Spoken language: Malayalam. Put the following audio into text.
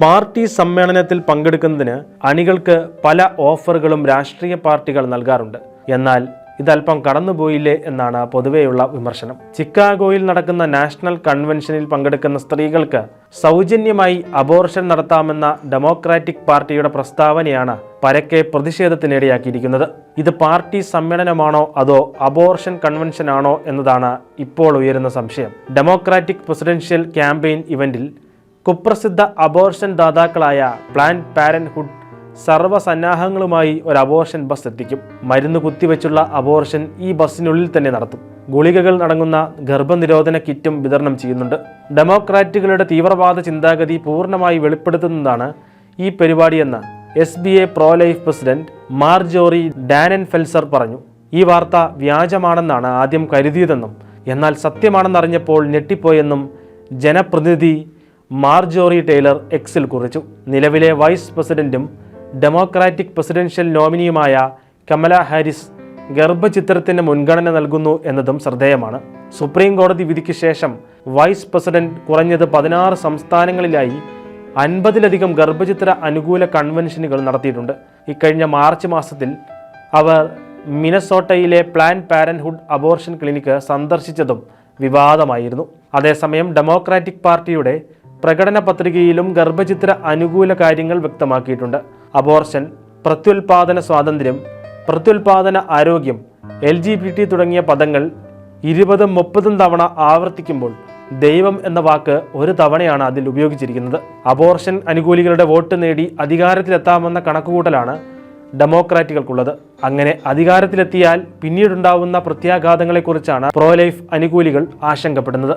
പാർട്ടി സമ്മേളനത്തിൽ പങ്കെടുക്കുന്നതിന് അണികൾക്ക് പല ഓഫറുകളും രാഷ്ട്രീയ പാർട്ടികൾ നൽകാറുണ്ട്. എന്നാൽ ഇതല്പം കടന്നുപോയില്ലേ എന്നാണ് പൊതുവെയുള്ള വിമർശനം. ചിക്കാഗോയിൽ നടക്കുന്ന നാഷണൽ കൺവെൻഷനിൽ പങ്കെടുക്കുന്ന സ്ത്രീകൾക്ക് സൗജന്യമായി അബോർഷൻ നടത്താമെന്ന ഡെമോക്രാറ്റിക് പാർട്ടിയുടെ പ്രസ്താവനയാണ് പരക്കെ പ്രതിഷേധത്തിനിടയാക്കിയിരിക്കുന്നത്. ഇത് പാർട്ടി സമ്മേളനമാണോ അതോ അബോർഷൻ കൺവെൻഷനാണോ എന്നതാണ് ഇപ്പോൾ ഉയരുന്ന സംശയം. ഡെമോക്രാറ്റിക് പ്രസിഡൻഷ്യൽ ക്യാമ്പയിൻ ഇവന്റിൽ കുപ്രസിദ്ധ അബോർഷൻ ദാതാക്കളായ പ്ലാൻഡ് പാരന്റ്ഹുഡ് സർവ്വസന്നാഹങ്ങളുമായി ഒരു അബോർഷൻ ബസ് എത്തിക്കും. മരുന്ന് കുത്തിവെച്ചുള്ള അബോർഷൻ ഈ ബസ്സിനുള്ളിൽ തന്നെ നടത്തും. ഗുളികകൾ അടങ്ങുന്ന ഗർഭനിരോധന കിറ്റും വിതരണം ചെയ്യുന്നുണ്ട്. ഡെമോക്രാറ്റുകളുടെ തീവ്രവാദ ചിന്താഗതി പൂർണ്ണമായി വെളിപ്പെടുത്തുന്നതാണ് ഈ പരിപാടിയെന്ന് SBA pro life president Marjorie Dannenfelser പറഞ്ഞു. ഈ വാർത്ത വ്യാജമാണെന്നാണ് ആദ്യം കരുതിയതെന്നും എന്നാൽ സത്യമാണെന്നറിഞ്ഞപ്പോൾ ഞെട്ടിപ്പോയെന്നും ജനപ്രതിനിധി മാർജോറി ടൈലർ എക്സിൽ കുറിച്ചു. നിലവിലെ വൈസ് പ്രസിഡന്റും ഡെമോക്രാറ്റിക് പ്രസിഡൻഷ്യൽ നോമിനിയുമായ കമല ഹാരിസ് ഗർഭചിത്രത്തിന് മുൻഗണന നൽകുന്നു എന്നതും ശ്രദ്ധേയമാണ്. സുപ്രീം കോടതി വിധിക്ക് ശേഷം വൈസ് പ്രസിഡന്റ് കുറഞ്ഞത് 16 സംസ്ഥാനങ്ങളിലായി 50-ലധികം ഗർഭചിത്ര അനുകൂല കൺവെൻഷനുകൾ നടത്തിയിട്ടുണ്ട്. ഇക്കഴിഞ്ഞ മാർച്ച് മാസത്തിൽ അവർ മിനസോട്ടയിലെ പ്ലാൻഡ് പാരന്റ്ഹുഡ് അബോർഷൻ ക്ലിനിക്ക് സന്ദർശിച്ചതും വിവാദമായിരുന്നു. അതേസമയം ഡെമോക്രാറ്റിക് പാർട്ടിയുടെ പ്രകടന പത്രികയിലും ഗർഭചിത്ര അനുകൂല കാര്യങ്ങൾ വ്യക്തമാക്കിയിട്ടുണ്ട്. അബോർഷൻ, പ്രത്യുൽപാദന സ്വാതന്ത്ര്യം, പ്രത്യുൽപാദന ആരോഗ്യം, LGBT തുടങ്ങിയ പദങ്ങൾ 20-30 തവണ ആവർത്തിക്കുമ്പോൾ ദൈവം എന്ന വാക്ക് ഒരു തവണയാണ് അതിൽ ഉപയോഗിച്ചിരിക്കുന്നത്. അബോർഷൻ അനുകൂലികളുടെ വോട്ട് നേടി അധികാരത്തിലെത്താമെന്ന കണക്കുകൂട്ടലാണ് ഡെമോക്രാറ്റുകൾക്കുള്ളത്. അങ്ങനെ അധികാരത്തിലെത്തിയാൽ പിന്നീടുണ്ടാവുന്ന പ്രത്യാഘാതങ്ങളെക്കുറിച്ചാണ് പ്രോ ലൈഫ് അനുകൂലികൾ ആശങ്കപ്പെടുന്നത്.